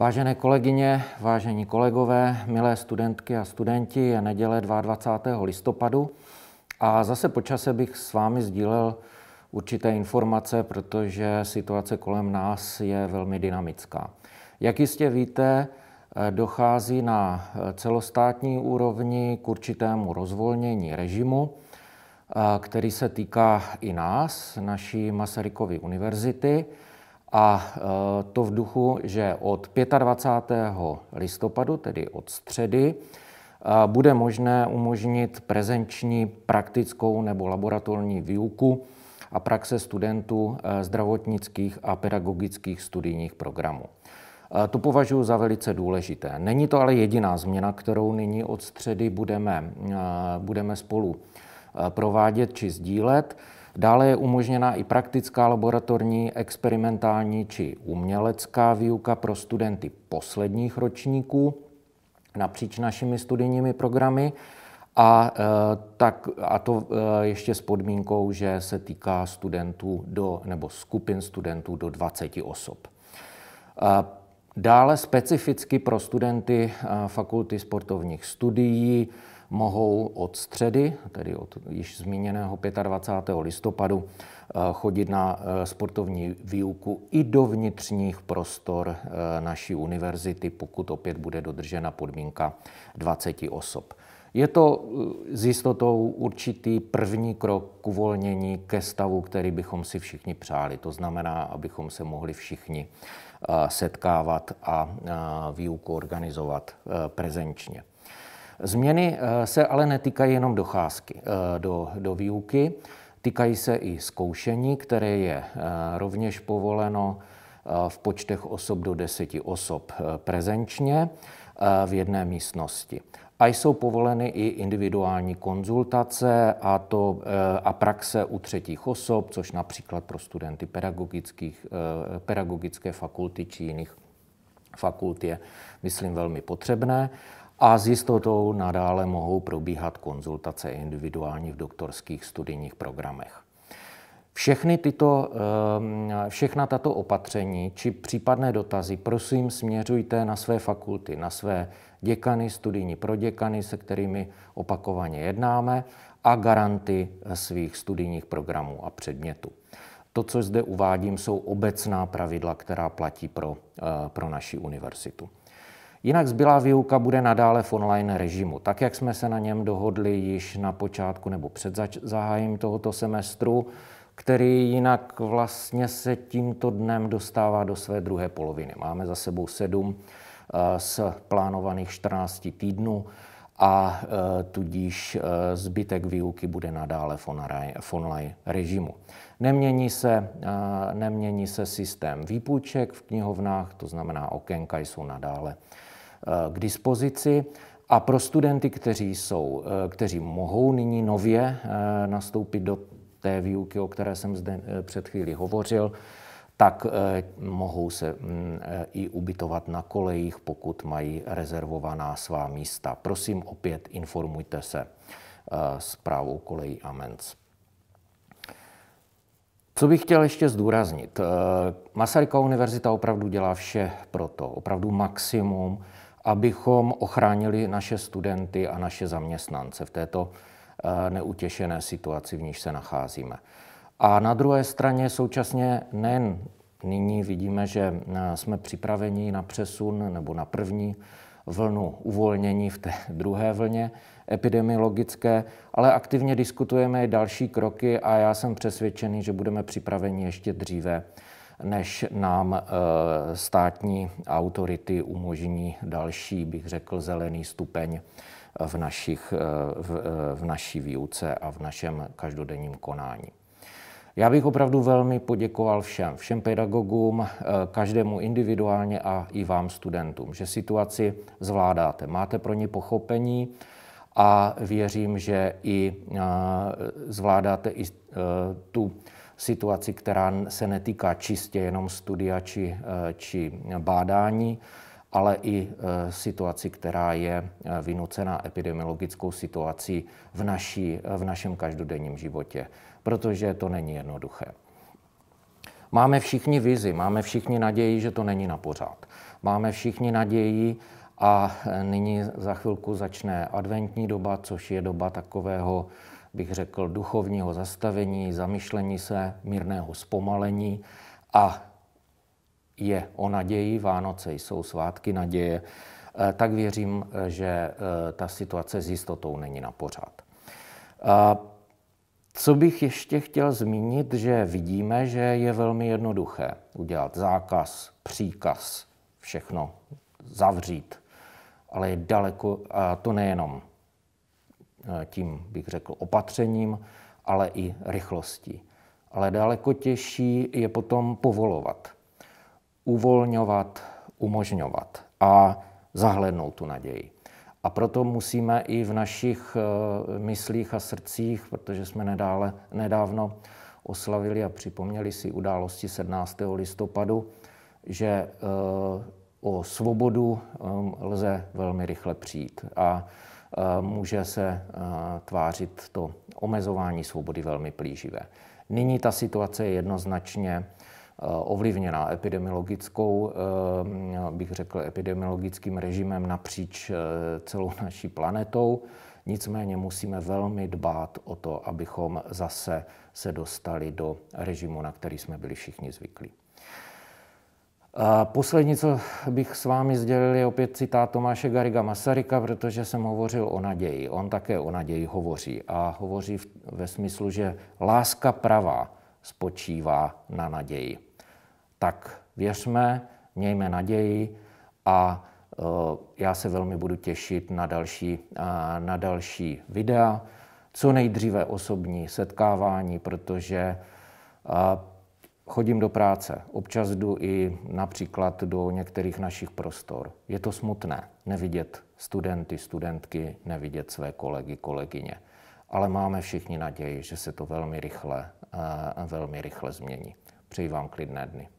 Vážené kolegyně, vážení kolegové, milé studentky a studenti, je neděle 22. listopadu a zase po čase bych s vámi sdílel určité informace, protože situace kolem nás je velmi dynamická. Jak jistě víte, dochází na celostátní úrovni k určitému rozvolnění režimu, který se týká i nás, naší Masarykovy univerzity, a to v duchu, že od 25. listopadu, tedy od středy, bude možné umožnit prezenční, praktickou nebo laboratorní výuku a praxe studentů zdravotnických a pedagogických studijních programů. To považuji za velice důležité. Není to ale jediná změna, kterou nyní od středy budeme spolu provádět či sdílet. Dále je umožněna i praktická, laboratorní, experimentální či umělecká výuka pro studenty posledních ročníků napříč našimi studijními programy a to ještě s podmínkou, že se týká studentů nebo skupin studentů do 20 osob. Dále specificky pro studenty Fakulty sportovních studií mohou od středy, tedy od již zmíněného 25. listopadu, chodit na sportovní výuku i do vnitřních prostor naší univerzity, pokud opět bude dodržena podmínka 20 osob. Je to s jistotou určitý první krok k uvolnění ke stavu, který bychom si všichni přáli. To znamená, abychom se mohli všichni setkávat a výuku organizovat prezenčně. Změny se ale netýkají jenom docházky do výuky, týkají se i zkoušení, které je rovněž povoleno v počtech osob do 10 osob prezenčně v jedné místnosti. A jsou povoleny i individuální konzultace a praxe u třetích osob, což například pro studenty pedagogické fakulty či jiných fakult je, myslím, velmi potřebné. A s jistotou nadále mohou probíhat konzultace individuální v doktorských studijních programech. Všechna tato opatření či případné dotazy prosím směřujte na své fakulty, na své děkany, studijní proděkany, se kterými opakovaně jednáme, a garanty svých studijních programů a předmětů. To, co zde uvádím, jsou obecná pravidla, která platí pro naši univerzitu. Jinak zbylá výuka bude nadále v online režimu, tak jak jsme se na něm dohodli již na počátku nebo před zahájením tohoto semestru, který jinak vlastně se tímto dnem dostává do své druhé poloviny. Máme za sebou 7 z plánovaných 14 týdnů a tudíž zbytek výuky bude nadále v online režimu. Nemění se systém výpůjček v knihovnách, to znamená okénka jsou nadále k dispozici. A pro studenty, kteří mohou nyní nově nastoupit do té výuky, o které jsem zde před chvílí hovořil, tak mohou se i ubytovat na kolejích, pokud mají rezervovaná svá místa. Prosím, opět informujte se Správou kolejí a MENC. Co bych chtěl ještě zdůraznit? Masarykova univerzita opravdu dělá vše pro to, opravdu maximum, abychom ochránili naše studenty a naše zaměstnance v této neutěšené situaci, v níž se nacházíme. A na druhé straně současně nejen nyní vidíme, že jsme připraveni na přesun nebo na první vlnu uvolnění v té druhé vlně epidemiologické, ale aktivně diskutujeme i další kroky a já jsem přesvědčený, že budeme připraveni ještě dříve, než nám státní autority umožní další, bych řekl, zelený stupeň v naší výuce a v našem každodenním konání. Já bych opravdu velmi poděkoval všem pedagogům, každému individuálně a i vám studentům, že situaci zvládáte, máte pro ní pochopení a věřím, že i zvládáte i tu situaci, která se netýká čistě jenom studia či bádání, ale i situaci, která je vynucená epidemiologickou situací v našem každodenním životě, protože to není jednoduché. Máme všichni vizi, máme všichni naději, že to není na pořád. Máme všichni naději a nyní za chvilku začne adventní doba, což je doba takového, bych řekl, duchovního zastavení, zamyšlení se, mírného zpomalení a je o naději, Vánoce jsou svátky naděje, tak věřím, že ta situace s jistotou není na pořád. Co bych ještě chtěl zmínit, že vidíme, že je velmi jednoduché udělat zákaz, příkaz, všechno zavřít, ale je daleko, a to nejenom tím, bych řekl, opatřením, ale i rychlostí. Ale daleko těžší je potom povolovat, uvolňovat, umožňovat a zahlédnout tu naději. A proto musíme i v našich myslích a srdcích, protože jsme nedávno oslavili a připomněli si události 17. listopadu, že o svobodu lze velmi rychle přijít a může se tvářit to omezování svobody velmi plíživé. Nyní ta situace je jednoznačně ovlivněná epidemiologickou, bych řekl, epidemiologickým režimem napříč celou naší planetou. Nicméně musíme velmi dbát o to, abychom zase se dostali do režimu, na který jsme byli všichni zvyklí. Poslední, co bych s vámi sdělil, je opět citát Tomáše Garriga Masaryka, protože jsem hovořil o naději. On také o naději hovoří a hovoří ve smyslu, že láska pravá spočívá na naději. Tak věřme, mějme naději a já se velmi budu těšit na další videa, co nejdříve osobní setkávání, protože chodím do práce, občas jdu i například do některých našich prostor. Je to smutné nevidět studenty, studentky, nevidět své kolegy, kolegyně. Ale máme všichni naději, že se to velmi rychle změní. Přeji vám klidné dny.